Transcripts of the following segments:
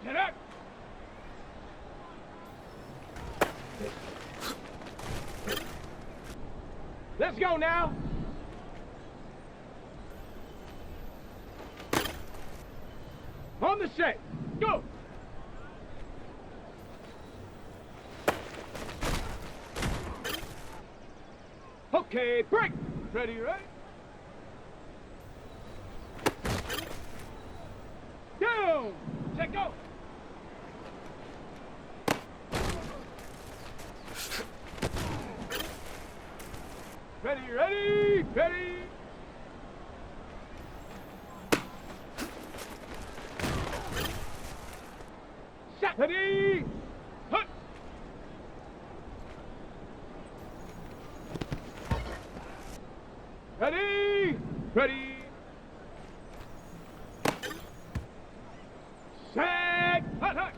Get up. Let's go now. On the set. Go. Okay, break. Ready, right? Down. Set, go. Ready, ready, ready. Set. Ready. Hut. Ready, ready. Set. Hut, hut.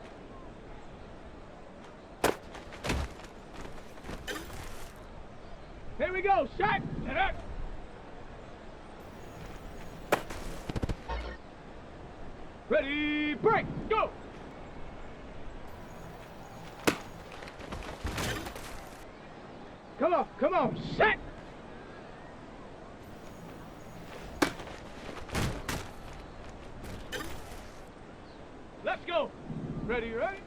Here we go. Set. Set up. Ready, break, go. Come on, set. Let's go. Ready, ready?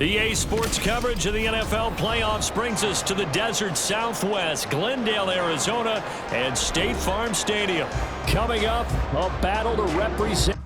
EA Sports coverage of the NFL playoffs brings us to the desert Southwest, Glendale, Arizona, and State Farm Stadium. Coming up, a battle to represent.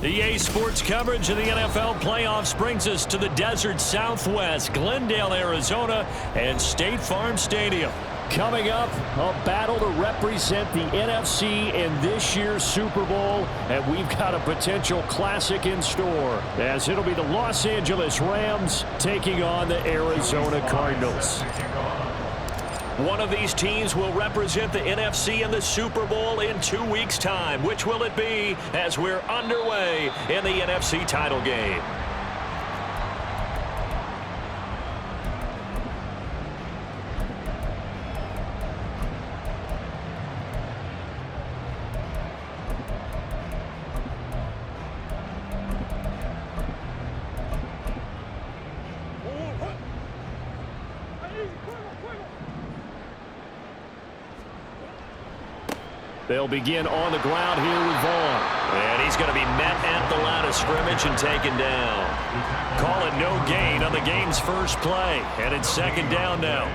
EA Sports coverage of the NFL playoffs brings us to the desert Southwest, Glendale, Arizona, and State Farm Stadium. Coming up, a battle to represent the NFC in this year's Super Bowl, and we've got a potential classic in store, as it'll be the Los Angeles Rams taking on the Arizona Cardinals. One of these teams will represent the NFC in the Super Bowl in 2 weeks' time. Which will it be as we're underway in the NFC title game? They'll begin on the ground here with Vaughn. And he's going to be met at the line of scrimmage and taken down. Call it no gain on the game's first play. And it's second down now.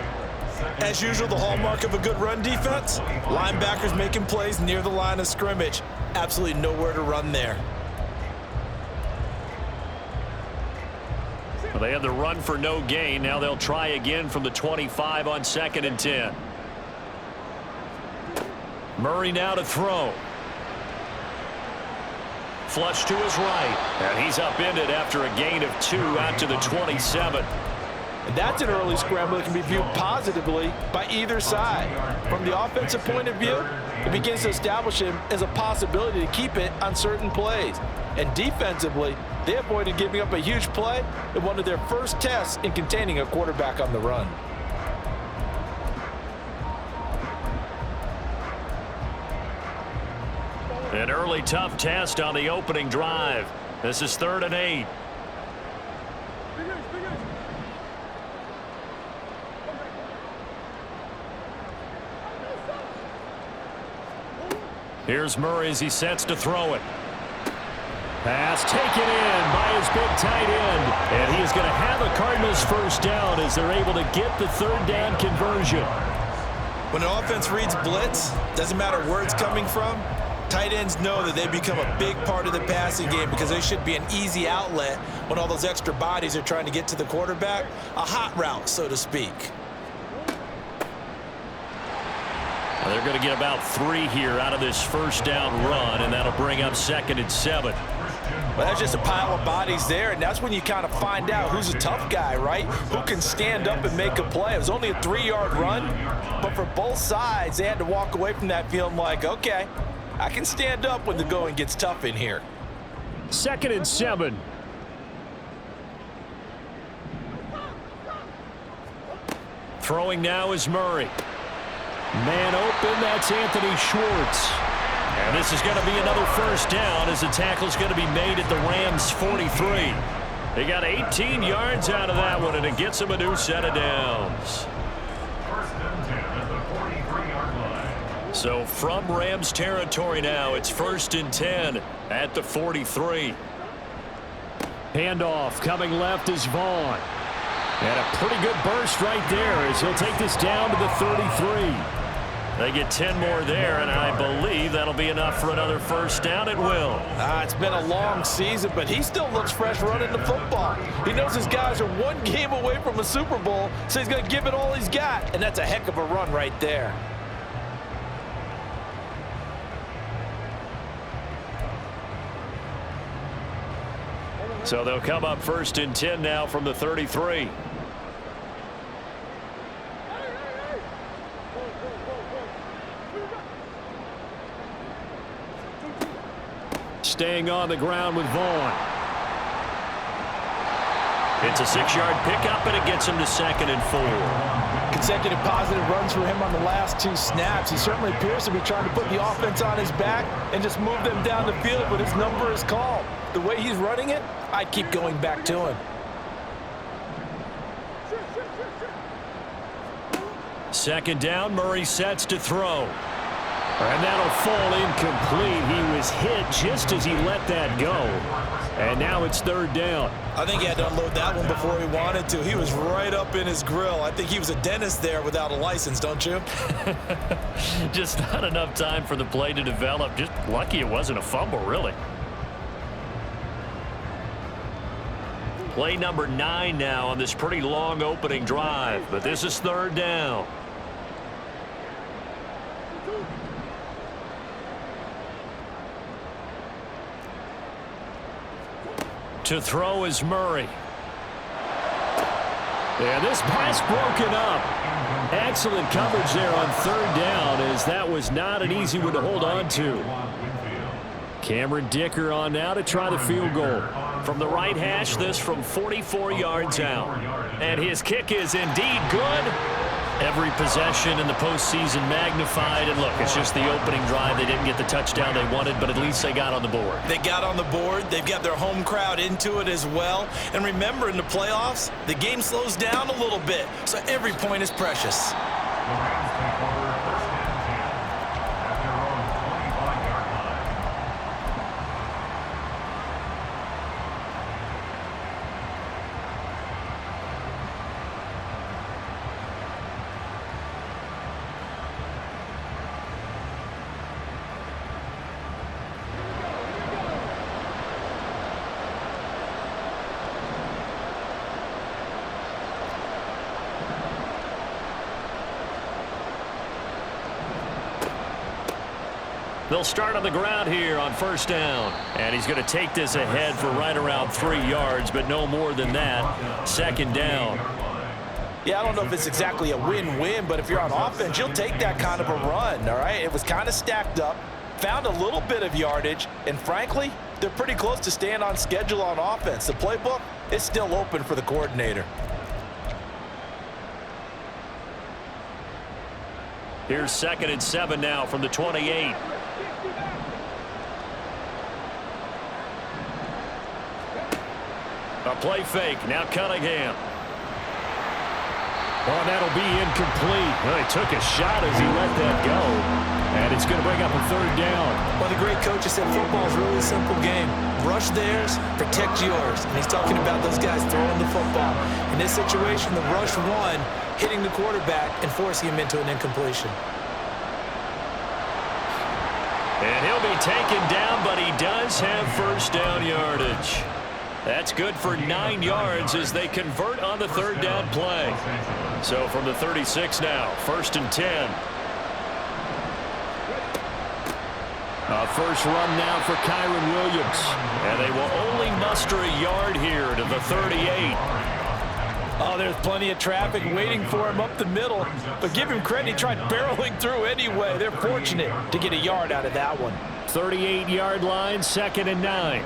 As usual, the hallmark of a good run defense, linebackers making plays near the line of scrimmage. Absolutely nowhere to run there. Well, they had the run for no gain. Now they'll try again from the 25 on 2nd and 10. Murray now to throw. Flush to his right. And he's upended after a gain of 2 out to the 27. And that's an early scramble that can be viewed positively by either side. From the offensive point of view, it begins to establish him as a possibility to keep it on certain plays. And defensively, they avoided giving up a huge play in one of their first tests in containing a quarterback on the run. An early tough test on the opening drive. This is 3rd and 8. Here's Murray as he sets to throw it. Pass taken in by his big tight end. And he is going to have a Cardinals first down as they're able to get the 3rd down conversion. When an offense reads blitz, doesn't matter where it's coming from, tight ends know that they become a big part of the passing game because they should be an easy outlet when all those extra bodies are trying to get to the quarterback. A hot route, so to speak. Well, they're going to get about 3 here out of this first down run, and that'll bring up 2nd and 7. Well, that's just a pile of bodies there, and that's when you kind of find out who's a tough guy, right? Who can stand up and make a play. It was only a 3-yard run, but for both sides, they had to walk away from that feeling like, okay, I can stand up when the going gets tough in here. 2nd and 7. Throwing now is Murray. Man open, that's Anthony Schwartz. And this is going to be another first down as the tackle's going to be made at the Rams' 43. They got 18 yards out of that one, and it gets them a new set of downs. So from Rams territory now, it's 1st and 10 at the 43. Handoff coming left is Vaughn. And a pretty good burst right there as he'll take this down to the 33. They get 10 more there, and I believe that'll be enough for another first down. It will. It's been a long season, but he still looks fresh running the football. He knows his guys are 1 game away from a Super Bowl, so he's going to give it all he's got, and that's a heck of a run right there. So they'll come up 1st and 10 now from the 33. Staying on the ground with Vaughn. It's a 6-yard pickup, and it gets him to 2nd and 4. Consecutive positive runs for him on the last 2 snaps. He certainly appears to be trying to put the offense on his back and just move them down the field when his number is called. The way he's running it, I'd keep going back to him. 2nd down, Murray sets to throw. And that'll fall incomplete. He was hit just as he let that go. And now it's 3rd down. I think he had to unload that one before he wanted to. He was right up in his grill. I think he was a dentist there without a license, don't you? Just not enough time for the play to develop. Just lucky it wasn't a fumble, really. Play number 9 now on this pretty long opening drive. But this is 3rd down. To throw is Murray. And this pass broken up. Excellent coverage there on 3rd down, as that was not an easy one to hold on to. Cameron Dicker on now to try the field goal. From the right hash, this from 44 yards out. And his kick is indeed good. Every possession in the postseason magnified. And look, it's just the opening drive. They didn't get the touchdown they wanted, but at least they got on the board. They got on the board. They've got their home crowd into it as well. And remember, in the playoffs, the game slows down a little bit, so every point is precious. They'll start on the ground here on first down. And he's going to take this ahead for right around 3 yards, but no more than that. Second down. Yeah, I don't know if it's exactly a win-win, but if you're on offense, you'll take that kind of a run, all right? It was kind of stacked up, found a little bit of yardage, and frankly, they're pretty close to staying on schedule on offense. The playbook is still open for the coordinator. Here's 2nd and 7 now from the 28. A play fake. Now Cunningham. Oh, that'll be incomplete. Well, he took a shot as he let that go. And it's going to bring up a 3rd down. Well, the great coach said football is really a simple game. Rush theirs, protect yours. And he's talking about those guys throwing the football. In this situation, the rush one, hitting the quarterback and forcing him into an incompletion. And he'll be taken down, but he does have first down yardage. That's good for 9 yards as they convert on the 3rd down play. So from the 36 now, 1st and 10. A first run now for Kyron Williams. And they will only muster a yard here to the 38. Oh, there's plenty of traffic waiting for him up the middle. But give him credit, he tried barreling through anyway. They're fortunate to get a yard out of that one. 38-yard line, 2nd and 9.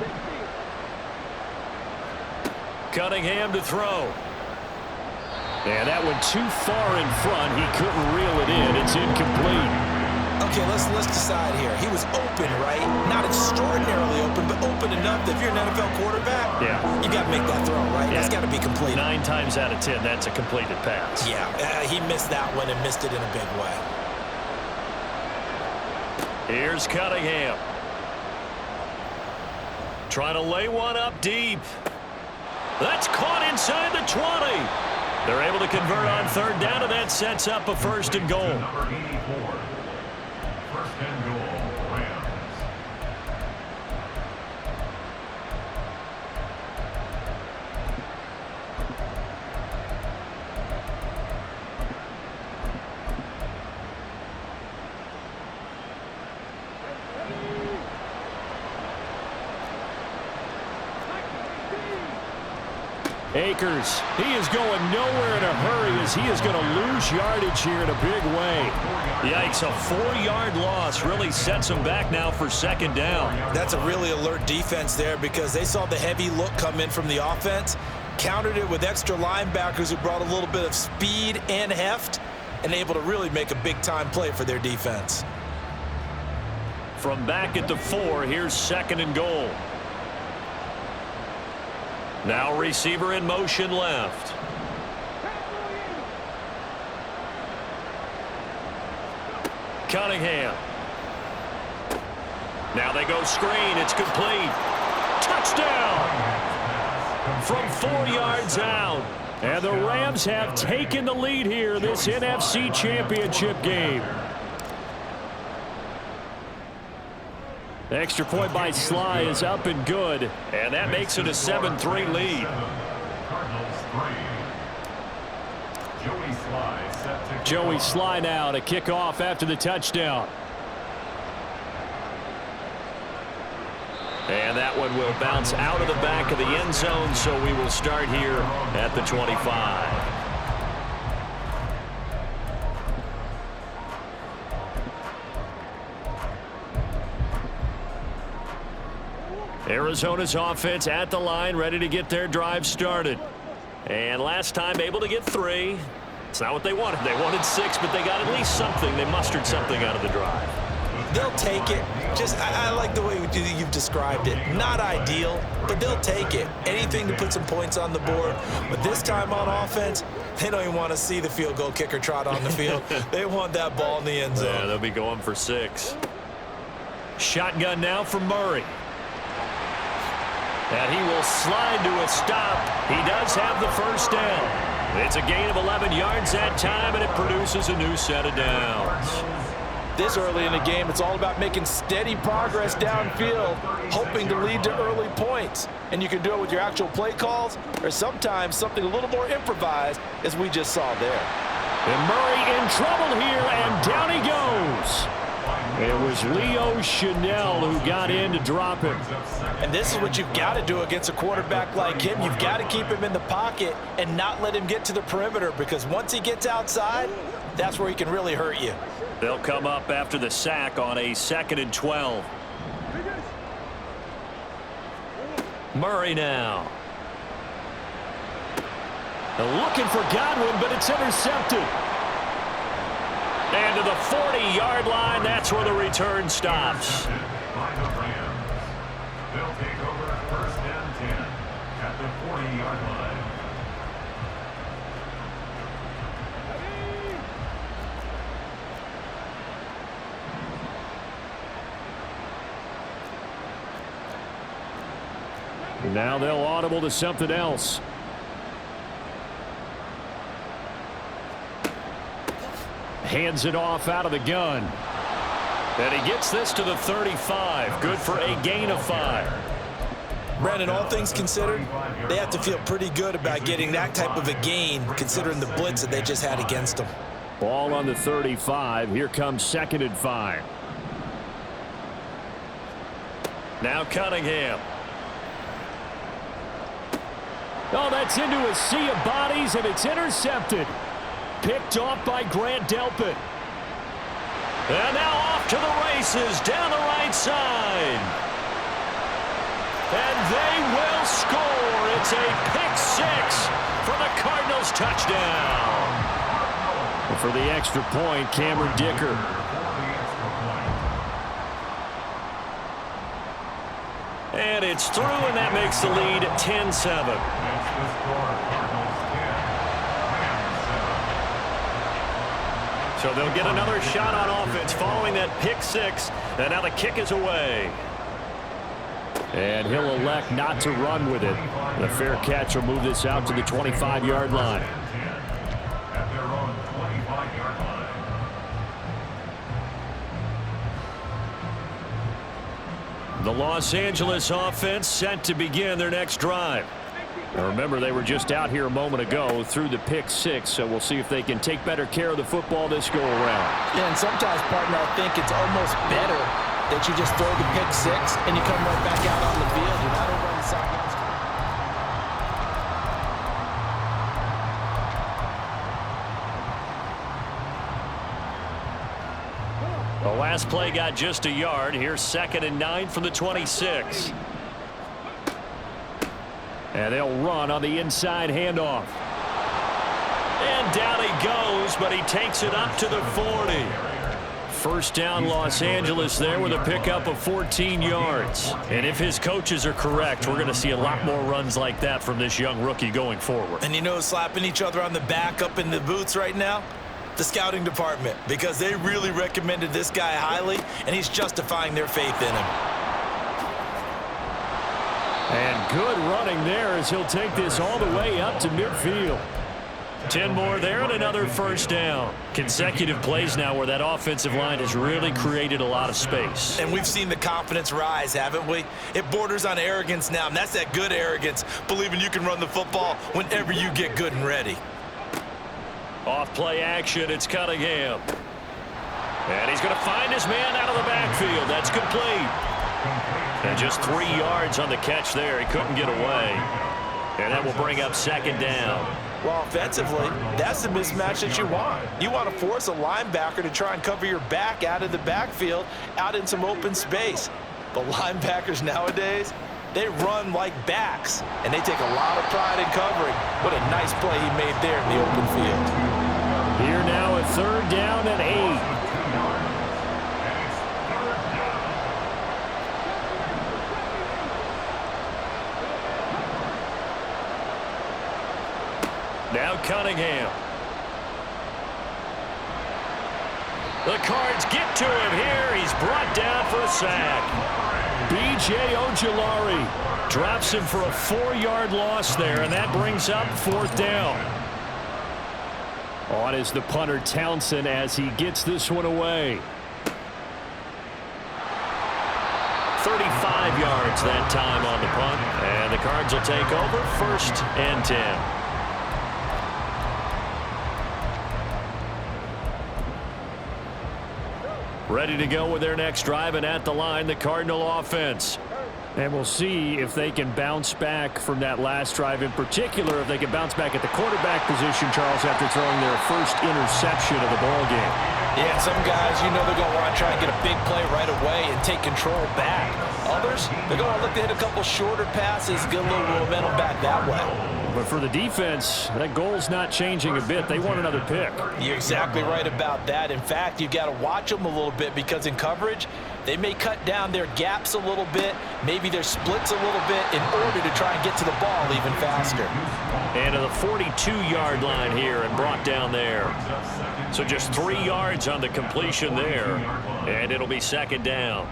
Cunningham to throw. And that one too far in front. He couldn't reel it in. It's incomplete. Okay, let's decide here. He was open, right? Not extraordinarily open, but open enough that if you're an NFL quarterback, you got to make that throw, right? That's got to be complete. 9 times out of 10, that's a completed pass. Yeah, he missed that one and missed it in a big way. Here's Cunningham. Trying to lay one up deep. That's caught inside the 20. They're able to convert on 3rd down, and that sets up a 1st and goal. Number 84. 1st and goal, Rams. Akers, he is going nowhere in a hurry as he is going to lose yardage here in a big way. Yikes, a 4-yard loss really sets him back now for 2nd down. That's a really alert defense there because they saw the heavy look come in from the offense, countered it with extra linebackers who brought a little bit of speed and heft, and able to really make a big-time play for their defense. From back at the 4, here's 2nd and goal. Now receiver in motion left. Cunningham. Now they go screen. It's complete. Touchdown! From 4 yards out. And the Rams have taken the lead here this NFC Championship game. The extra point by Sly is up and good, and that makes it a 7-3 lead. Joey Sly now to kick off after the touchdown. And that one will bounce out of the back of the end zone, so we will start here at the 25. Arizona's offense at the line, ready to get their drive started. And last time able to get 3. It's not what they wanted. They wanted 6, but they got at least something. They mustered something out of the drive. They'll take it. I like the way you've described it. Not ideal, but they'll take it. Anything to put some points on the board. But this time on offense, they don't even want to see the field goal kicker trot on the field. They want that ball in the end zone. Yeah, they'll be going for 6. Shotgun now for Murray. And he will slide to a stop. He does have the first down. It's a gain of 11 yards that time, and it produces a new set of downs. This early in the game, it's all about making steady progress downfield, hoping to lead to early points. And you can do it with your actual play calls or sometimes something a little more improvised, as we just saw there. And Murray in trouble here, and down he goes. It was Leo Chanel who got in to drop him. And this is what you've got to do against a quarterback like him. You've got to keep him in the pocket and not let him get to the perimeter, because once he gets outside, that's where he can really hurt you. They'll come up after the sack on a 2nd and 12. Murray now. Looking for Godwin, but it's intercepted. And to the 40-yard line, that's where the return stops. By the Rams. They'll take over 1st and 10 at the 40-yard line. Now they'll audible to something else. Hands it off out of the gun. And he gets this to the 35. Good for a gain of 5. Brandon, all things considered, they have to feel pretty good about getting that type of a gain, considering the blitz that they just had against them. Ball on the 35. Here comes 2nd and 5. Now Cunningham. Oh, that's into a sea of bodies, and it's intercepted. Picked off by Grant Delpit. And now off to the races down the right side. And they will score. It's a pick 6 for the Cardinals touchdown. And for the extra point, Cameron Dicker. And it's through, and that makes the lead 10-7. So they'll get another shot on offense following that pick 6. And now the kick is away. And he'll elect not to run with it. The fair catch will move this out to the 25-yard line. At their own 25-yard line. The Los Angeles offense set to begin their next drive. Now remember, they were just out here a moment ago through the pick 6, so we'll see if they can take better care of the football this go-around. Yeah, and sometimes, partner, I think it's almost better that you just throw the pick 6 and you come right back out on the field. You're not over on the sidelines. The last play got just a yard. Here's 2nd and 9 from the 26. And they'll run on the inside handoff. And down he goes, but he takes it up to the 40. First down, Los Angeles there with a pickup of 14 yards. And if his coaches are correct, we're going to see a lot more runs like that from this young rookie going forward. And you know, slapping each other on the back up in the booths right now? The scouting department, because they really recommended this guy highly, and he's justifying their faith in him. And good running there as he'll take this all the way up to midfield. 10 more there and another first down. Consecutive plays now where that offensive line has really created a lot of space. And we've seen the confidence rise, haven't we? It borders on arrogance now, and that's that good arrogance, believing you can run the football whenever you get good and ready. Off play action, it's Cunningham. And he's going to find his man out of the backfield. That's complete. And just 3 yards on the catch there. He couldn't get away. And that will bring up 2nd down. Well, offensively, that's the mismatch that you want. You want to force a linebacker to try and cover your back out of the backfield, out in some open space. The linebackers nowadays, they run like backs, and they take a lot of pride in covering. What a nice play he made there in the open field. Here now a 3rd down and 8. Now Cunningham. The Cards get to him here. He's brought down for a sack. B.J. Ojulari drops him for a 4-yard loss there, and that brings up 4th down. On is the punter Townsend as he gets this one away. 35 yards that time on the punt, and the Cards will take over 1st and 10. Ready to go with their next drive, and at the line, the Cardinal offense. And we'll see if they can bounce back from that last drive, in particular if they can bounce back at the quarterback position, Charles, after throwing their first interception of the ball game. Yeah, some guys, you know they're going to want to try and get a big play right away and take control back. Others, they're going to look to hit a couple shorter passes, get a little momentum back that way. But for the defense, that goal's not changing a bit. They want another pick. You're exactly right about that. In fact, you've got to watch them a little bit because in coverage, they may cut down their gaps a little bit, maybe their splits a little bit in order to try and get to the ball even faster. And to the 42-yard line here and brought down there. So just 3 yards on the completion there, and it'll be second down.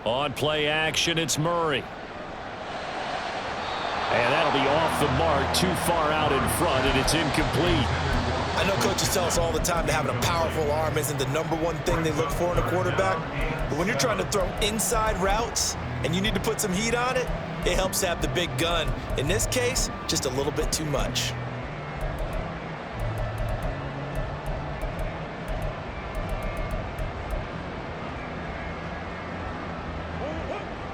On play action, it's Murray. And that'll be off the mark, too far out in front, and it's incomplete. I know coaches tell us all the time that having a powerful arm isn't the #1 thing they look for in a quarterback. But when you're trying to throw inside routes and you need to put some heat on it, it helps to have the big gun. In this case, just a little bit too much.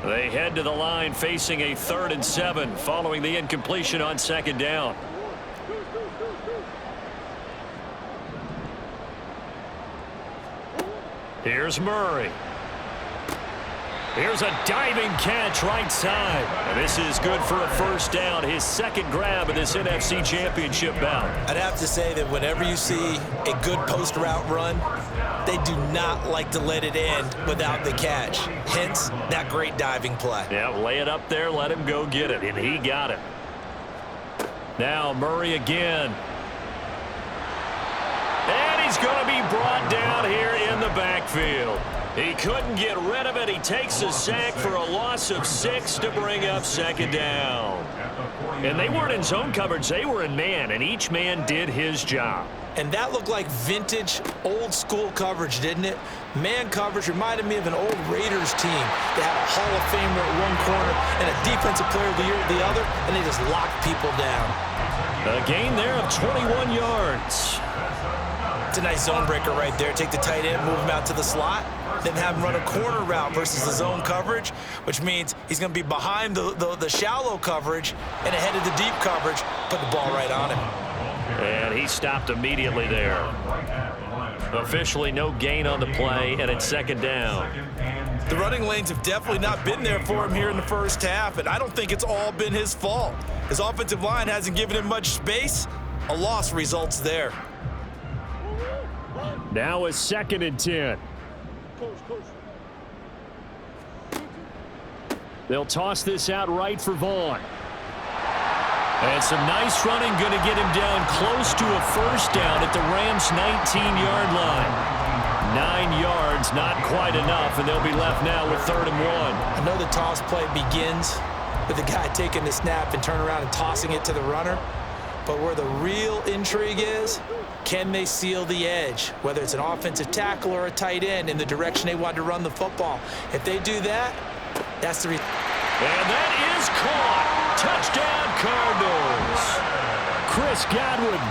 They head to the line facing a 3rd and 7 following the incompletion on second down. Here's Murray. Here's a diving catch right side. And this is good for a first down, his second grab of this NFC Championship bout. I'd have to say that whenever you see a good post route run, they do not like to let it end without the catch. Hence, that great diving play. Yeah, lay it up there, let him go get it, and he got it. Now Murray again. And he's going to be brought down here in the backfield. He couldn't get rid of it. He takes a sack for a loss of 6 to bring up second down. And they weren't in zone coverage. They were in man, and each man did his job. And that looked like vintage, old-school coverage, didn't it? Man coverage reminded me of an old Raiders team. They had a Hall of Famer at one corner and a Defensive Player of the Year at the other, and they just locked people down. A gain there of 21 yards. It's a nice zone breaker right there. Take the tight end, move him out to the slot, then have him run a corner route versus the zone coverage, which means he's going to be behind the shallow coverage and ahead of the deep coverage. Put the ball right on him. And he stopped immediately there. Officially no gain on the play, and it's second down. The running lanes have definitely not been there for him here in the first half, and I don't think it's all been his fault. His offensive line hasn't given him much space. A loss results there. Now it's 2nd and 10. They'll toss this out right for Vaughn. And some nice running, going to get him down close to a first down at the Rams' 19-yard line. 9 yards, not quite enough, and they'll be left now with 3rd and 1. I know the toss play begins with the guy taking the snap and turning around and tossing it to the runner. But where the real intrigue is, can they seal the edge, whether it's an offensive tackle or a tight end, in the direction they want to run the football? If they do that, that's the reason. And that is caught. Touchdown, Cardinals. Chris Godwin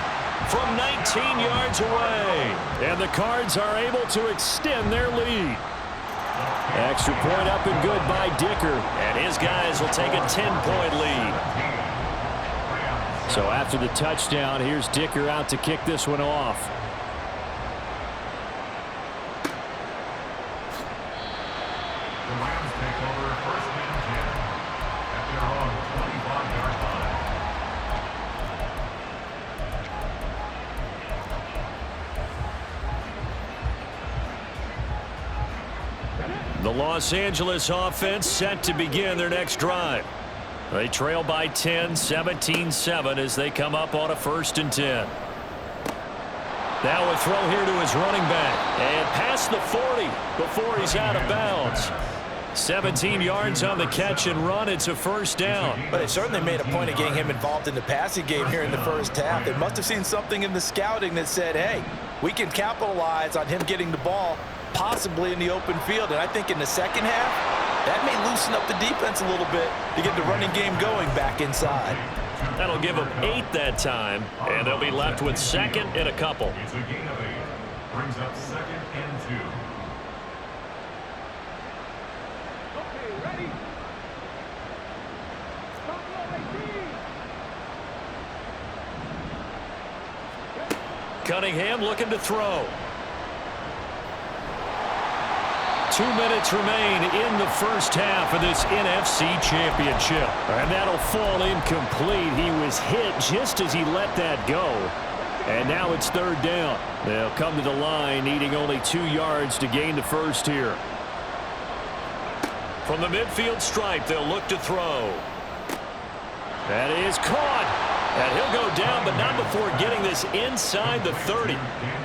from 19 yards away. And the Cards are able to extend their lead. Extra point up and good by Dicker. And his guys will take a 10-point lead. So after the touchdown, here's Dicker out to kick this one off. The Rams take over 1st and 10 at their own 25-yard line. The Los Angeles offense set to begin their next drive. They trail by 10, 17-7 as they come up on a 1st and 10. Now a throw here to his running back. And past the 40 before he's out of bounds. 17 yards on the catch and run. It's a first down. But they certainly made a point of getting him involved in the passing game here in the first half. They must have seen something in the scouting that said, hey, we can capitalize on him getting the ball possibly in the open field. And I think in the second half, that may loosen up the defense a little bit to get the running game going back inside. That'll give them 8 that time, and they'll be left with second and a couple. It's a gain of 8. Brings up 2nd and 2. Okay, ready? Stop Cunningham looking to throw. 2 minutes remain in the first half of this NFC Championship. And that'll fall incomplete. He was hit just as he let that go. And now it's 3rd down. They'll come to the line needing only 2 yards to gain the first here. From the midfield stripe, they'll look to throw. That is caught. And he'll go down, but not before getting this inside the 30.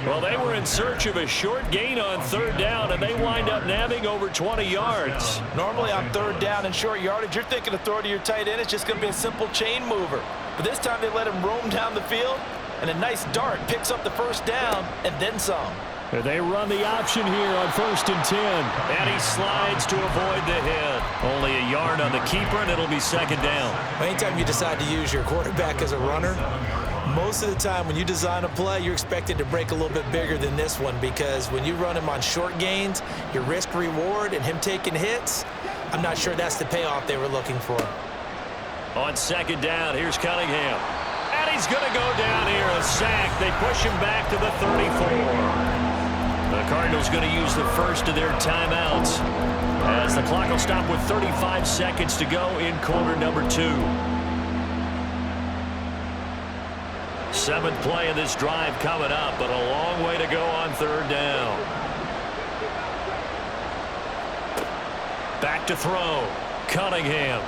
Well, they were in search of a short gain on 3rd down, and they wind up nabbing over 20 yards. Normally on 3rd down and short yardage, you're thinking to throw to your tight end. It's just going to be a simple chain mover. But this time they let him roam down the field, and a nice dart picks up the 1st down and then some. They run the option here on 1st and 10. And he slides to avoid the hit. Only a yard on the keeper, and it'll be 2nd down. Anytime you decide to use your quarterback as a runner, most of the time when you design a play, you're expected to break a little bit bigger than this one, because when you run him on short gains, your risk-reward and him taking hits, I'm not sure that's the payoff they were looking for. On 2nd down, here's Cunningham. And he's going to go down here, a sack. They push him back to the 34. The Cardinals going to use the first of their timeouts as the clock will stop with 35 seconds to go in quarter number 2. 7th play of this drive coming up, but a long way to go on 3rd down. Back to throw. Cunningham.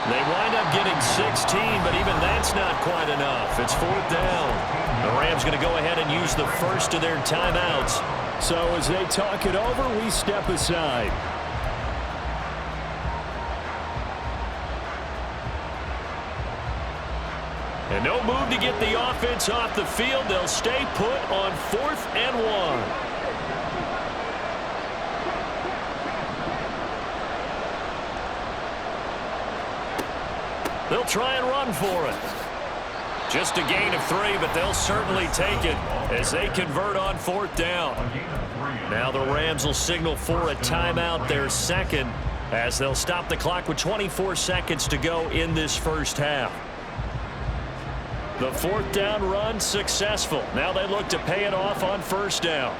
They wind up getting 16, but even that's not quite enough. It's 4th down. The Rams going to go ahead and use the first of their timeouts. So as they talk it over, we step aside. And no move to get the offense off the field. They'll stay put on 4th and 1. They'll try and run for it. Just a gain of 3, but they'll certainly take it as they convert on 4th down. Now the Rams will signal for a timeout, their 2nd, as they'll stop the clock with 24 seconds to go in this first half. The 4th down run successful. Now they look to pay it off on 1st down.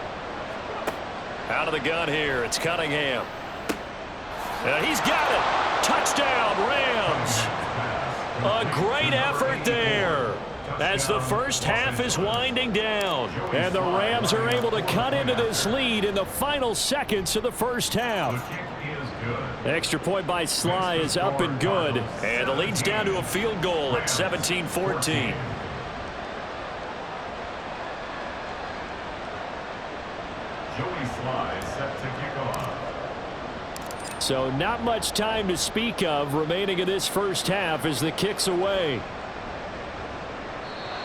Out of the gun here, it's Cunningham. He's got it. Touchdown, Rams. A great effort there as the first half is winding down. And the Rams are able to cut into this lead in the final seconds of the first half. Extra point by Sly is up and good. And the lead's down to a field goal at 17-14. Joey Sly set to kick off. So not much time to speak of remaining in this first half as the kick's away.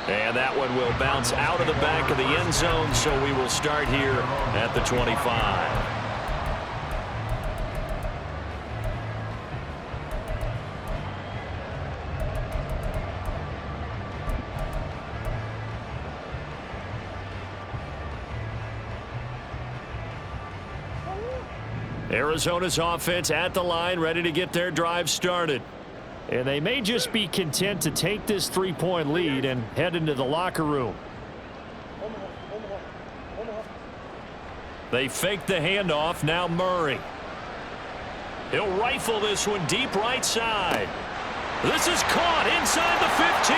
And that one will bounce out of the back of the end zone, so we will start here at the 25. Arizona's offense at the line, ready to get their drive started. And they may just be content to take this 3-point lead and head into the locker room. They fake the handoff. Now Murray. He'll rifle this one deep right side. This is caught inside the 15.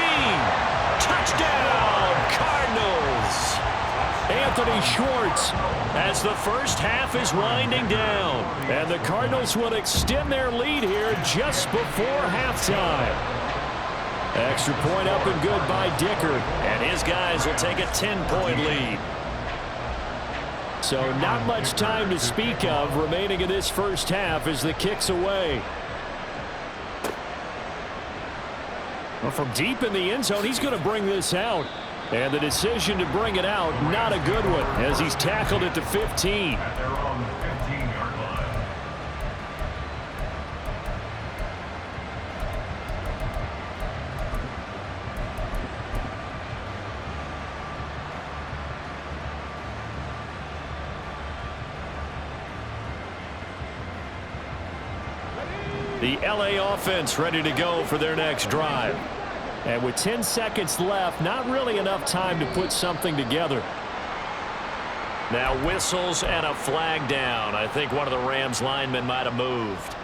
Touchdown, Cardinals. Anthony Schwartz as the first half is winding down. And the Cardinals will extend their lead here just before halftime. Extra point up and good by Dicker. And his guys will take a 10-point lead. So not much time to speak of remaining in this first half as the kick's away. Well, from deep in the end zone, he's going to bring this out. And the decision to bring it out, not a good one, as he's tackled at the 15. At their own 15-yard line. The LA offense ready to go for their next drive. And with 10 seconds left, not really enough time to put something together. Now whistles and a flag down. I think one of the Rams linemen might have moved.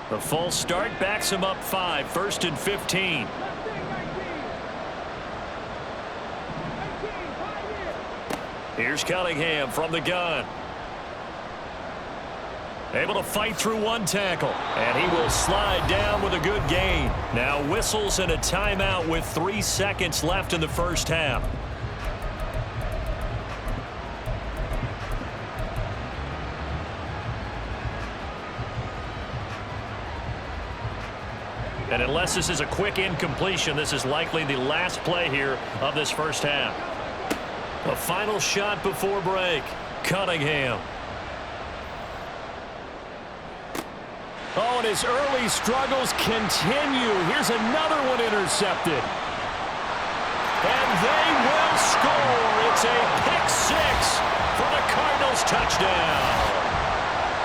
The false start backs him up 5, 1st and 15. Here's Cunningham from the gun. Able to fight through one tackle. And he will slide down with a good gain. Now whistles and a timeout with 3 seconds left in the first half. And unless this is a quick incompletion, this is likely the last play here of this first half. A final shot before break. Cunningham. Oh, and his early struggles continue. Here's another one intercepted. And they will score. It's a pick 6 for the Cardinals touchdown.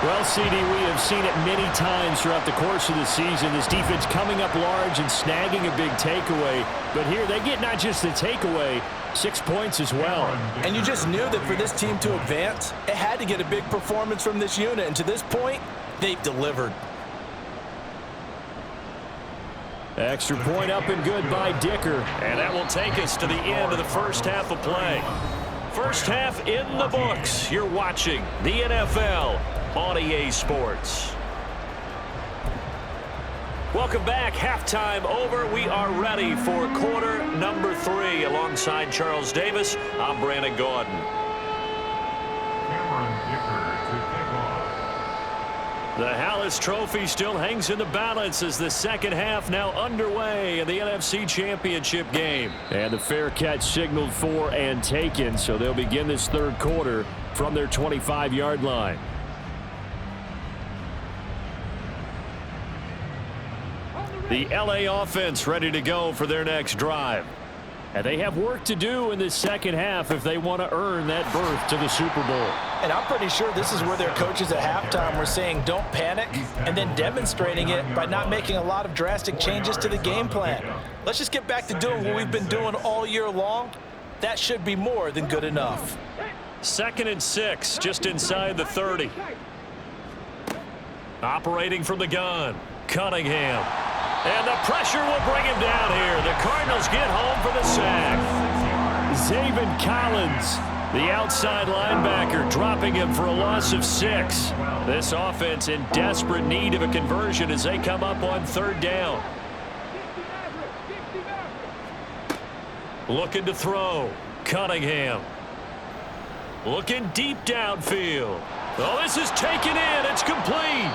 Well, CD, we have seen it many times throughout the course of the season. This defense coming up large and snagging a big takeaway. But here they get not just the takeaway, 6 points as well. And you just knew that for this team to advance, it had to get a big performance from this unit. And to this point, they've delivered. Extra point up and good by Dicker. And that will take us to the end of the first half of play. First half in the books. You're watching the NFL on EA Sports. Welcome back. Halftime over. We are ready for quarter number 3. Alongside Charles Davis, I'm Brandon Gordon. The Hallis Trophy still hangs in the balance as the second half now underway in the NFC Championship game. And the fair catch signaled for and taken, so they'll begin this third quarter from their 25-yard line. The LA offense ready to go for their next drive. And they have work to do in this second half if they want to earn that berth to the Super Bowl. And I'm pretty sure this is where their coaches at halftime were saying don't panic, and then demonstrating it by not making a lot of drastic changes to the game plan. Let's just get back to doing what we've been doing all year long. That should be more than good enough. 2nd and 6, just inside the 30. Operating from the gun, Cunningham. And the pressure will bring him down here. The Cardinals get home for the sack. Zaven Collins, the outside linebacker, dropping him for a loss of 6. This offense in desperate need of a conversion as they come up on 3rd down. Looking to throw. Cunningham. Looking deep downfield. Oh, this is taken in. It's complete.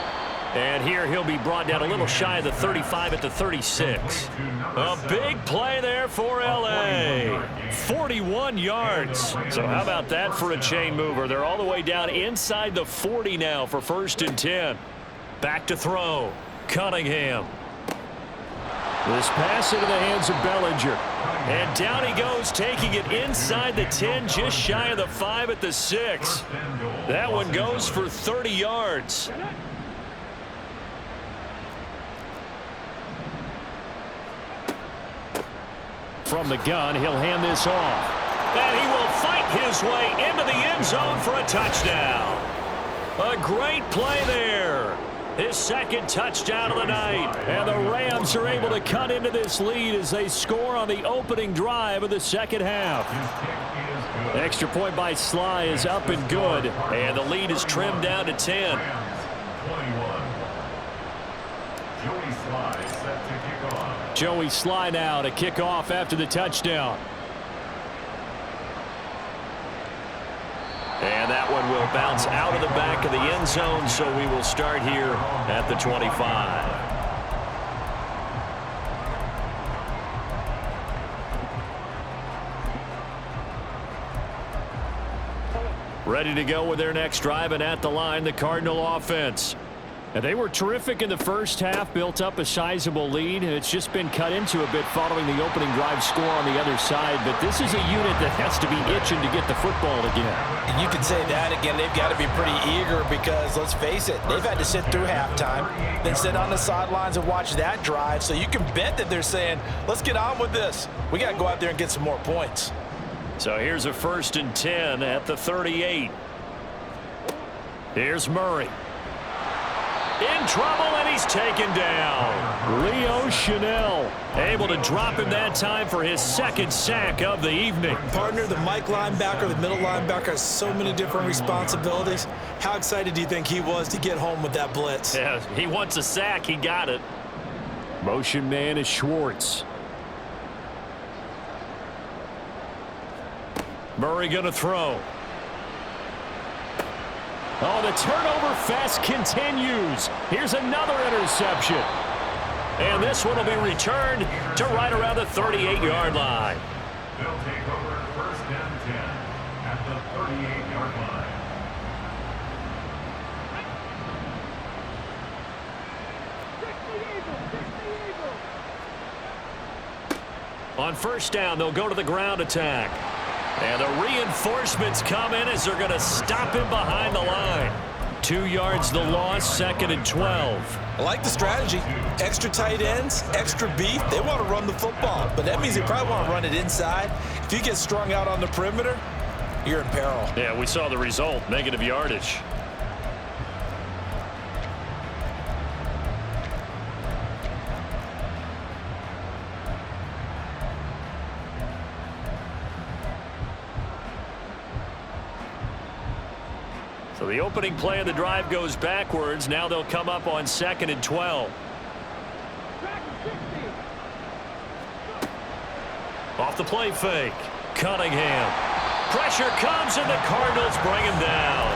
And here he'll be brought down a little shy of the 35 at the 36. A big play there for L.A. 41 yards. So how about that for a chain mover? They're all the way down inside the 40 now for 1st and 10. Back to throw. Cunningham. This pass into the hands of Bellinger. And down he goes, taking it inside the 10, just shy of the 5 at the 6. That one goes for 30 yards. From the gun, he'll hand this off. And he will fight his way into the end zone for a touchdown. A great play there. His 2nd touchdown of the night. And the Rams are able to cut into this lead as they score on the opening drive of the second half. Extra point by Sly is up and good. And the lead is trimmed down to 10. Joey Sly now to kick off after the touchdown. And that one will It'll bounce out of the back of the end zone, so we will start here at the 25. Ready to go with their next drive, and at the line, the Cardinal offense. And they were terrific in the first half, built up a sizable lead, and it's just been cut into a bit following the opening drive score on the other side. But this is a unit that has to be itching to get the football again. And you can say that again. They've got to be pretty eager because, let's face it, they've had to sit through halftime, then sit on the sidelines and watch that drive. So you can bet that they're saying, let's get on with this. We got to go out there and get some more points. So here's a 1st and 10 at the 38. Here's Murray. In trouble, and he's taken down. Leo Chanel able to drop him that time for his 2nd sack of the evening. Partner, the Mike linebacker, the middle linebacker has so many different responsibilities. How excited do you think he was to get home with that blitz? Yeah, he wants a sack. He got it. Motion man is Schwartz. Murray going to throw. Oh, the turnover fest continues. Here's another interception. And this one will be returned to right around the 38-yard line. They'll take over 1st and 10 at the 38-yard line. On 1st down, they'll go to the ground attack. And the reinforcements come in as they're going to stop him behind the line. 2 yards the loss, 2nd and 12. I like the strategy. Extra tight ends, extra beef. They want to run the football, but that means they probably want to run it inside. If you get strung out on the perimeter, you're in peril. Yeah, we saw the result, negative yardage. So the opening play of the drive goes backwards. Now they'll come up on 2nd and 12. Off the play fake. Cunningham. Pressure comes, and the Cardinals bring him down.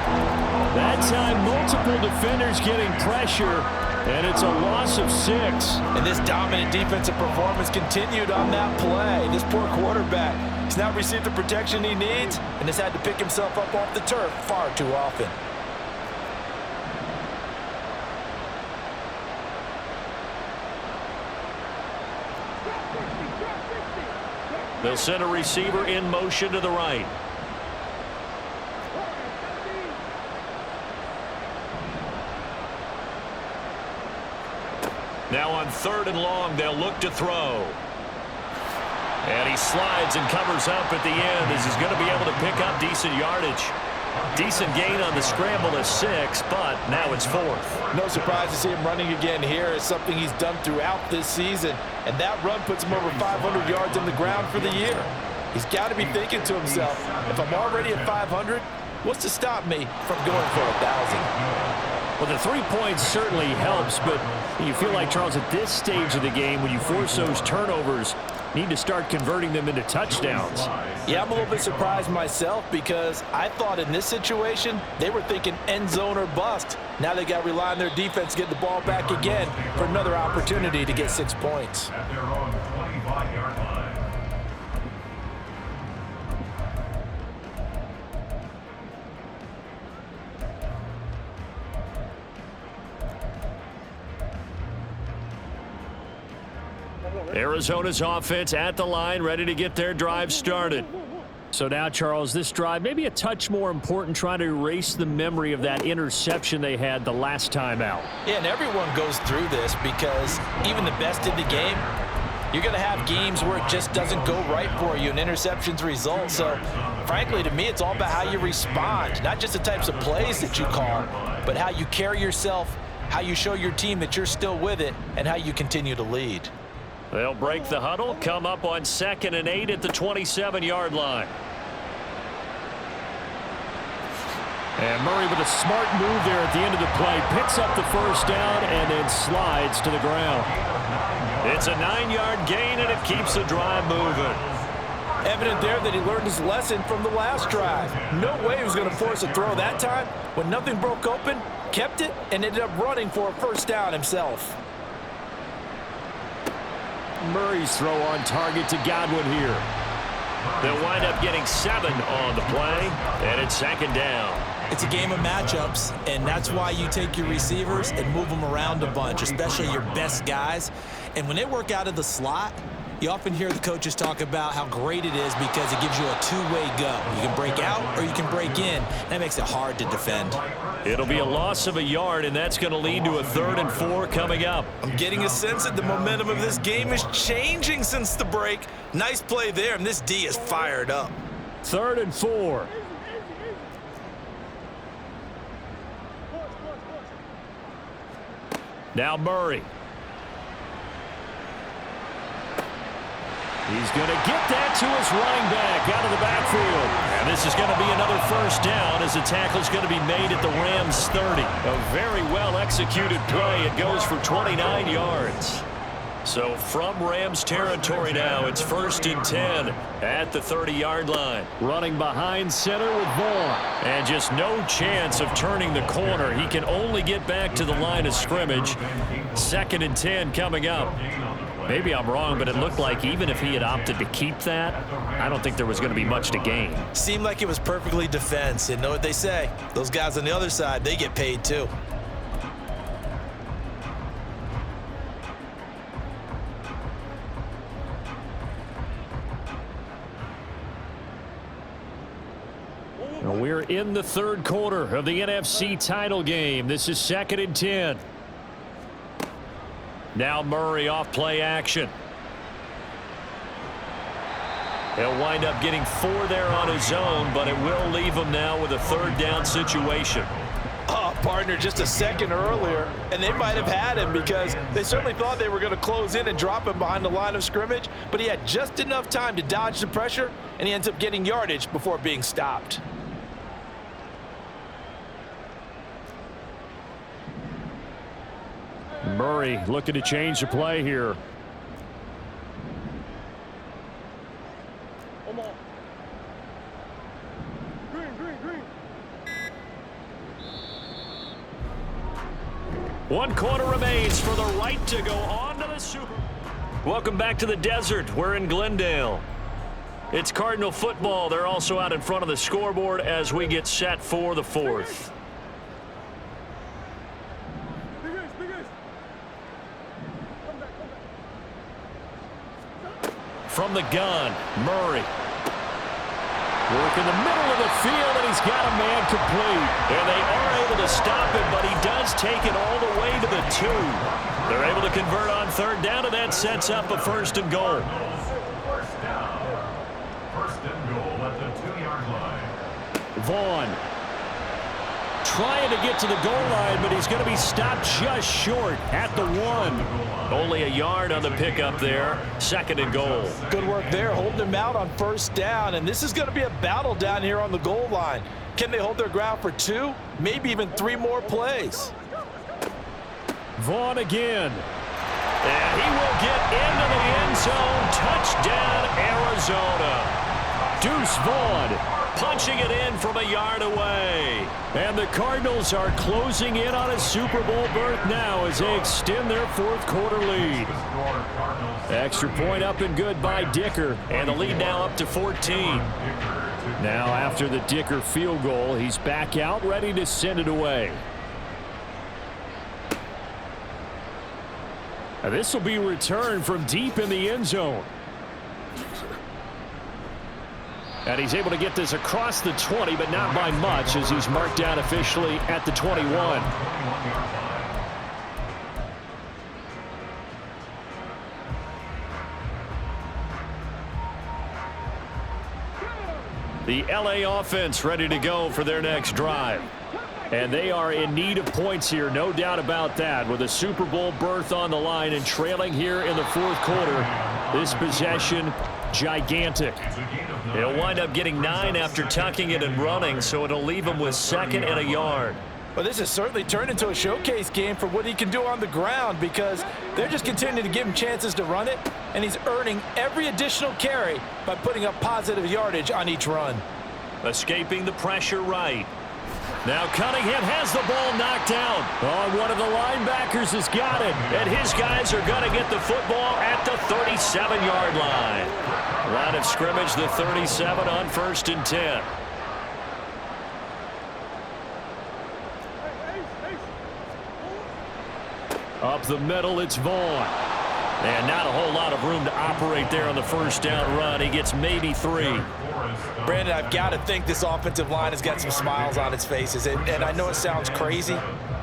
That time, multiple defenders getting pressure, and it's a loss of 6. And this dominant defensive performance continued on that play. This poor quarterback has not received the protection he needs and has had to pick himself up off the turf far too often. They'll send a receiver in motion to the right. Now on 3rd and long, they'll look to throw. And he slides and covers up at the end as he's going to be able to pick up decent yardage. Decent gain on the scramble of 6, but now it's 4th. No surprise to see him running again here. It's something he's done throughout this season, and that run puts him over 500 yards on the ground for the year. He's got to be thinking to himself, if I'm already at 500, what's to stop me from going for 1,000? Well, the 3 points certainly helps, but you feel like, Charles, at this stage of the game, when you force those turnovers, need to start converting them into touchdowns. Yeah, I'm a little bit surprised myself because I thought in this situation they were thinking end zone or bust. Now they got to rely on their defense to get the ball back again for another opportunity to get 6 points. At their own 25-yard line. Arizona's offense at the line, ready to get their drive started. So now, Charles, this drive maybe a touch more important, trying to erase the memory of that interception they had the last time out. Yeah, and everyone goes through this because even the best in the game, you're going to have games where it just doesn't go right for you and interceptions result. So, frankly, to me, it's all about how you respond, not just the types of plays that you call, but how you carry yourself, how you show your team that you're still with it, and how you continue to lead. They'll break the huddle, come up on 2nd and 8 at the 27-yard line. And Murray with a smart move there at the end of the play. Picks up the 1st down and then slides to the ground. It's a 9-yard gain, and it keeps the drive moving. Evident there that he learned his lesson from the last drive. No way he was going to force a throw that time. When nothing broke open, kept it, and ended up running for a first down himself. Murray's throw on target to Godwin here. They'll wind up getting 7 on the play, and it's second down. It's a game of matchups, and that's why you take your receivers and move them around a bunch, especially your best guys. And when they work out of the slot, you often hear the coaches talk about how great it is because it gives you a two-way go. You can break out or you can break in. That makes it hard to defend. It'll be a loss of a yard, and that's going to lead to a 3rd and 4 coming up. I'm getting a sense that the momentum of this game is changing since the break. Nice play there, and this D is fired up. 3rd and 4. Now Murray. He's going to get that to his running back out of the backfield. And this is going to be another first down as the tackle's going to be made at the Rams' 30. A very well-executed play. It goes for 29 yards. So from Rams territory now, it's 1st and 10 at the 30-yard line. Running behind center with Vaughn. And just no chance of turning the corner. He can only get back to the line of scrimmage. 2nd and 10 coming up. Maybe I'm wrong, but it looked like even if he had opted to keep that, I don't think there was going to be much to gain. Seemed like it was perfectly defense. And know what they say? Those guys on the other side, they get paid too. We're in the 3rd quarter of the NFC title game. This is 2nd and 10. Now Murray off play action. He'll wind up getting 4 there on his own, but it will leave him now with a 3rd down situation. Oh, partner, just a second earlier, and they might have had him because they certainly thought they were going to close in and drop him behind the line of scrimmage, but he had just enough time to dodge the pressure, and he ends up getting yardage before being stopped. Murray looking to change the play here. One quarter remains for the right to go on to the Super. Welcome back to the desert. We're in Glendale. It's Cardinal football. They're also out in front of the scoreboard as we get set for the 4th. From the gun, Murray. Work in the middle of the field, and he's got a man complete. And they are able to stop him, but he does take it all the way to the 2. They're able to convert on 3rd down, and that sets up a 1st and goal. 1st down. 1st and goal at the 2-yard line. Vaughn trying to get to the goal line, but he's going to be stopped just short at the 1. Only a yard on the pickup there. 2nd and goal. Good work there, holding him out on 1st down, and this is going to be a battle down here on the goal line. Can they hold their ground for 2, maybe even 3 more plays? Vaughn again. And he will get into the end zone. Touchdown, Arizona. Deuce Vaughn punching it in from a yard away. And the Cardinals are closing in on a Super Bowl berth now as they extend their 4th quarter lead. Extra point up and good by Dicker. And the lead now up to 14. Now after the Dicker field goal, he's back out ready to send it away. Now this will be returned from deep in the end zone. And he's able to get this across the 20, but not by much as he's marked down officially at the 21. The LA offense ready to go for their next drive. And they are in need of points here, no doubt about that. With a Super Bowl berth on the line and trailing here in the 4th quarter, this possession gigantic. He'll wind up getting 9 after tucking it and running, so it'll leave him with 2nd and a yard. Well, this has certainly turned into a showcase game for what he can do on the ground because they're just continuing to give him chances to run it, and he's earning every additional carry by putting up positive yardage on each run. Escaping the pressure right. Now Cunningham has the ball knocked down. Oh, one of the linebackers has got it. And his guys are going to get the football at the 37-yard line. Line of scrimmage, the 37 on 1st and 10. Up the middle, it's Vaughn. And not a whole lot of room to operate there on the first down run. He gets maybe 3. Brandon, I've got to think this offensive line has got some smiles on its faces. And I know it sounds crazy,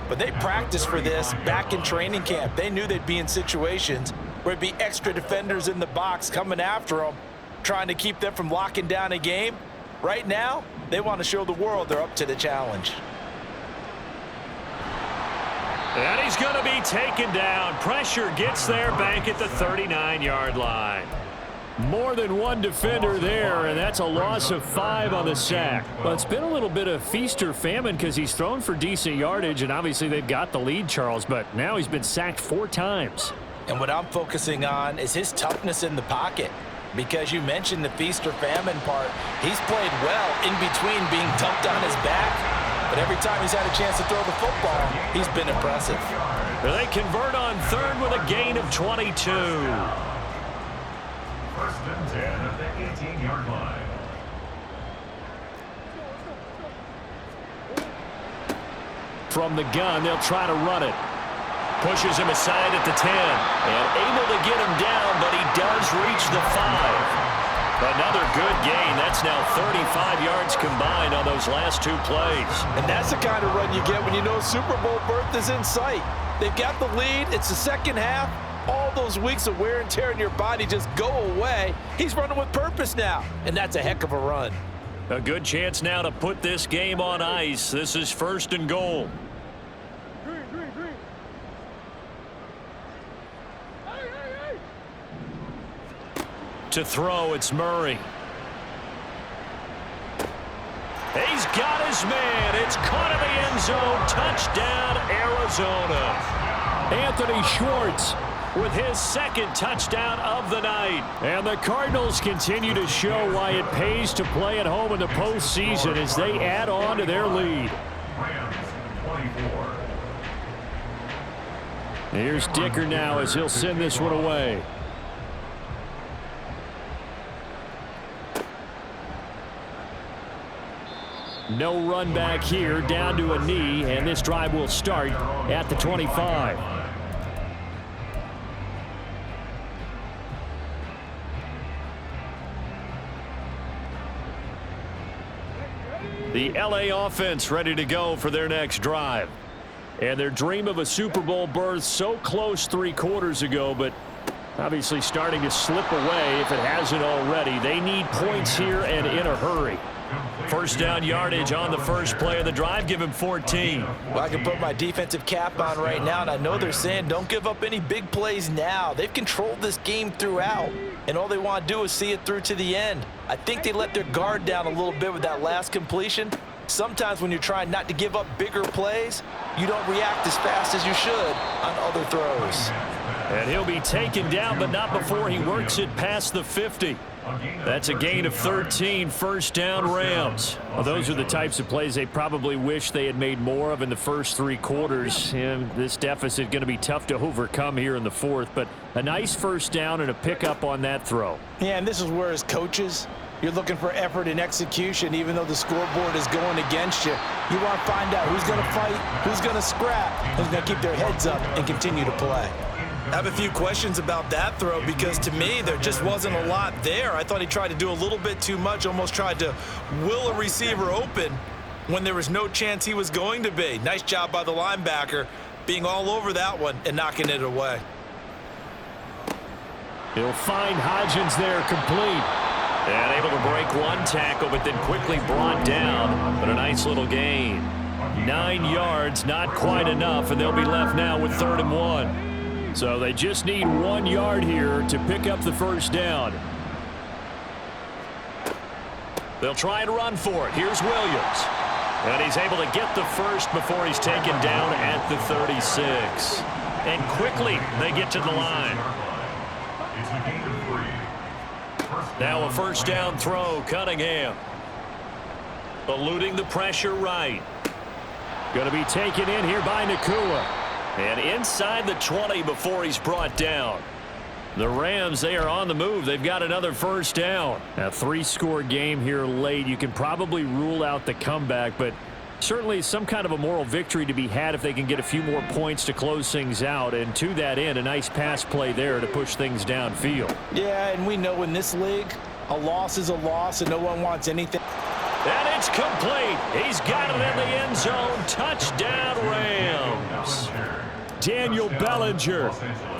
but they practiced for this back in training camp. They knew they'd be in situations where it'd be extra defenders in the box coming after them, trying to keep them from locking down a game. Right now, they want to show the world they're up to the challenge. And he's going to be taken down. Pressure gets there back at the 39-yard line. More than one defender there, and that's a loss of 5 on the sack. Well, it's been a little bit of feast or famine because he's thrown for decent yardage, and obviously they've got the lead, Charles, but now he's been sacked 4 times. And what I'm focusing on is his toughness in the pocket. Because you mentioned the feast or famine part, he's played well in between being dumped on his back. But every time he's had a chance to throw the football, he's been impressive. They convert on 3rd with a gain of 22. 1st and 10 at the 18-yard line. From the gun, they'll try to run it. Pushes him aside at the 10. And able to get him down, but he does reach the 5. Another good gain. That's now 35 yards combined on those last 2 plays. And that's the kind of run you get when you know Super Bowl berth is in sight. They've got the lead. It's the second half. All those weeks of wear and tear in your body just go away. He's running with purpose now, and that's a heck of a run. A good chance now to put this game on ice. This is 1st and goal. Green. Hey. To throw, it's Murray. He's got his man. It's caught in the end zone. Touchdown, Arizona. Anthony Schwartz with his 2nd touchdown of the night. And the Cardinals continue to show why it pays to play at home in the postseason as they add on to their lead. Rams 24. Here's Dicker now as he'll send this one away. No run back here, down to a knee, and this drive will start at the 25. The LA offense ready to go for their next drive. And their dream of a Super Bowl berth so close 3 quarters ago, but obviously starting to slip away if it hasn't already. They need points here and in a hurry. First down yardage on the first play of the drive. Give him 14. Well, I can put my defensive cap on right now, and I know they're saying don't give up any big plays now. They've controlled this game throughout, and all they want to do is see it through to the end. I think they let their guard down a little bit with that last completion. Sometimes when you're trying not to give up bigger plays, you don't react as fast as you should on other throws. And he'll be taken down, but not before he works it past the 50. That's a gain of 13, first down Rams. Well, those are the types of plays they probably wish they had made more of in the first 3 quarters. And this deficit going to be tough to overcome here in the 4th. But a nice first down and a pickup on that throw. Yeah, and this is where as coaches, you're looking for effort and execution even though the scoreboard is going against you. You want to find out who's going to fight, who's going to scrap, who's going to keep their heads up and continue to play. I have a few questions about that throw because to me there just wasn't a lot there. I thought he tried to do a little bit too much, almost tried to will a receiver open when there was no chance he was going to be. Nice job by the linebacker being all over that one and knocking it away. He'll find Hodgins there complete. And able to break 1 tackle, but then quickly brought down. But a nice little gain. 9 yards, not quite enough, and they'll be left now with 3rd and 1. So they just need 1 yard here to pick up the first down. They'll try and run for it. Here's Williams. And he's able to get the first before he's taken down at the 36. And quickly they get to the line. It's a gain of 3. Now a first down throw, Cunningham. Eluding the pressure right. Going to be taken in here by Nakua. And inside the 20 before he's brought down. The Rams, they are on the move. They've got another first down. A 3-score game here late. You can probably rule out the comeback, but certainly some kind of a moral victory to be had if they can get a few more points to close things out. And to that end, a nice pass play there to push things downfield. Yeah, and we know in this league, a loss is a loss and no one wants anything. And it's complete. He's got it in the end zone. Touchdown, Rams. Daniel Bellinger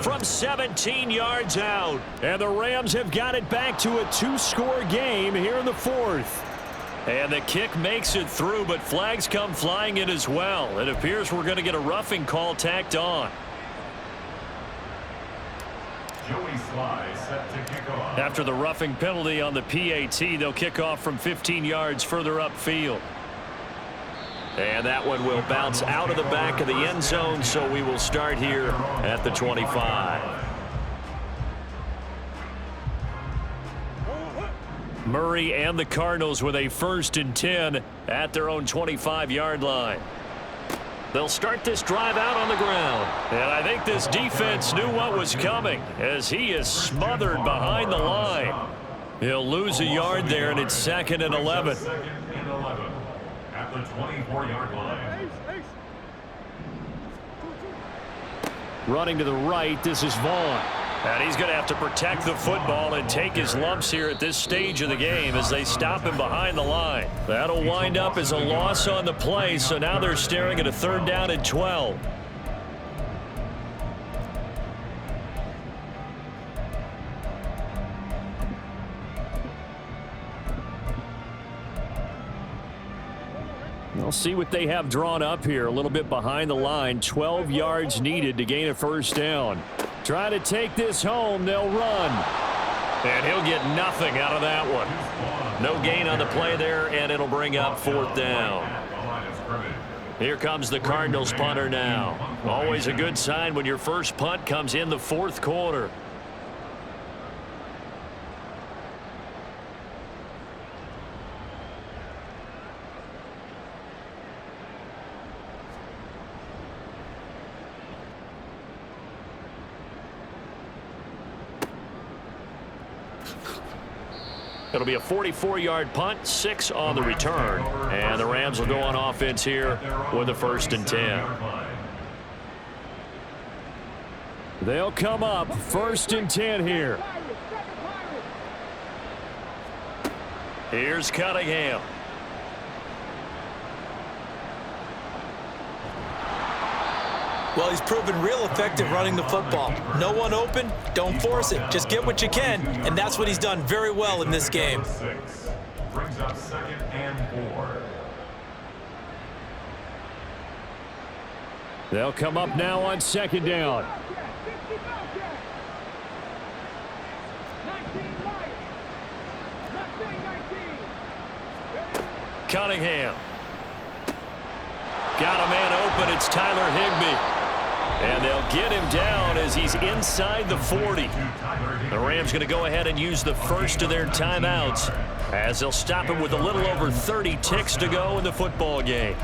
from 17 yards out. And the Rams have got it back to a 2-score game here in the 4th. And the kick makes it through, but flags come flying in as well. It appears we're going to get a roughing call tacked on. Joey Sly set to kick off. After the roughing penalty on the PAT, they'll kick off from 15 yards further upfield. And that one will bounce out of the back of the end zone, so we will start here at the 25. Murray and the Cardinals with a 1st and 10 at their own 25-yard line. They'll start this drive out on the ground. And I think this defense knew what was coming as he is smothered behind the line. He'll lose a yard there, and it's 2nd and 11. 2nd and 11 at the 24-yard line. Running to the right, this is Vaughn. And he's going to have to protect the football and take his lumps here at this stage of the game as they stop him behind the line. That'll wind up as a loss on the play, so now they're staring at a 3rd down and 12. We'll see what they have drawn up here. A little bit behind the line. 12 yards needed to gain a 1st down. Try to take this home. They'll run. And he'll get nothing out of that one. No gain on the play there, and it'll bring up 4th down. Here comes the Cardinals punter now. Always a good sign when your first punt comes in the 4th quarter. It'll be a 44-yard punt, 6 on the return. And the Rams will go on offense here with a 1st and 10. They'll come up 1st and 10 here. Here's Cunningham. Well, he's proven real effective running the football. No one open, don't force it. Just get what you can, and that's what he's done very well in this game. 6 brings up 2nd and 4. They'll come up now on 2nd down. Cunningham. Got a man open. It's Tyler Higbee. And they'll get him down as he's inside the 40. The Rams going to go ahead and use the first of their timeouts as they'll stop him with a little over 30 ticks to go in the football game.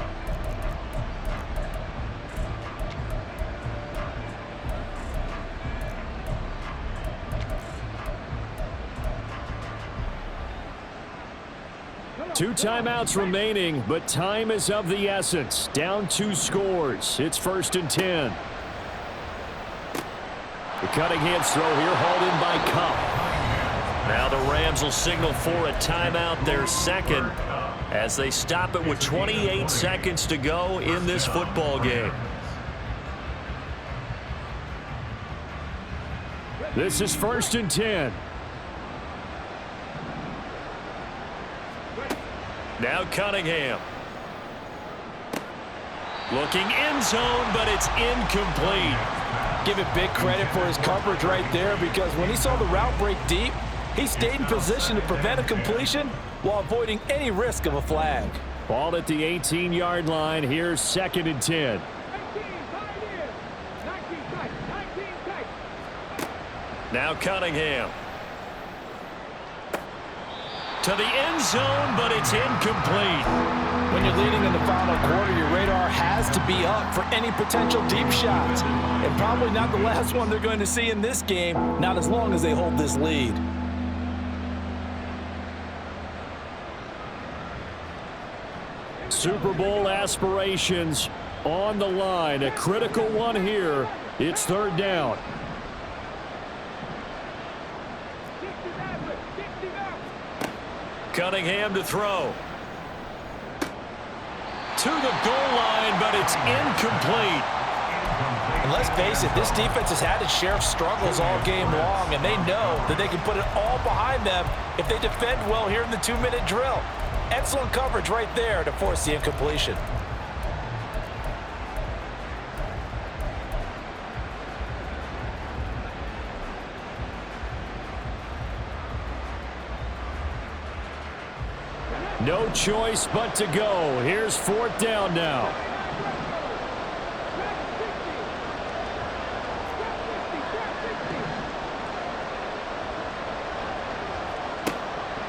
Two timeouts remaining, but time is of the essence. Down 2 scores. It's 1st and 10. The Cunningham's throw here hauled in by Cup. Now the Rams will signal for a timeout, their 2nd, as they stop it with 28 seconds to go in this football game. This is 1st and 10. Now Cunningham. Looking end zone, but it's incomplete. Give it big credit for his coverage right there, because when he saw the route break deep, he stayed in position to prevent a completion while avoiding any risk of a flag. Ball at the 18-yard line. Here's 2nd and 10. 18, tight end. 19 tight, 19 tight. Now Cunningham. To the end zone, but it's incomplete. When you're leading in the final quarter, your radar has to be up for any potential deep shots. And probably not the last one they're going to see in this game, not as long as they hold this lead. Super Bowl aspirations on the line. A critical one here. It's 3rd down. 60 back. Cunningham to throw. To the goal line, but it's incomplete. And let's face it, this defense has had its share of struggles all game long, and they know that they can put it all behind them if they defend well here in the 2-minute drill. Excellent coverage right there to force the incompletion. No choice but to go. Here's 4th down now.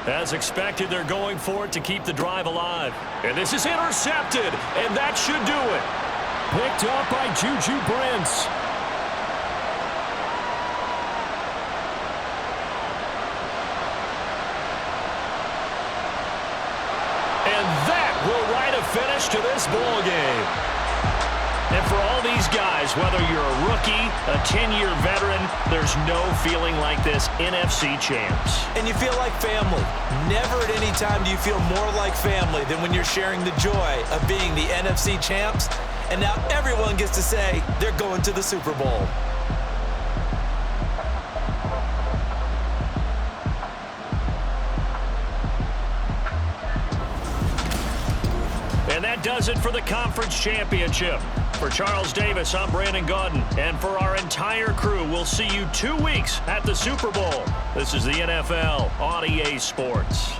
As expected, they're going for it to keep the drive alive. And this is intercepted, and that should do it. Picked up by Juju Brents. And that will write a finish to this ball game. And for all these guys, whether you're a rookie, a 10-year veteran, there's no feeling like this NFC champs. And you feel like family. Never at any time do you feel more like family than when you're sharing the joy of being the NFC champs. And now everyone gets to say they're going to the Super Bowl. And that does it for the conference championship. For Charles Davis, I'm Brandon Gaudin. And for our entire crew, we'll see you 2 weeks at the Super Bowl. This is the NFL on EA Sports.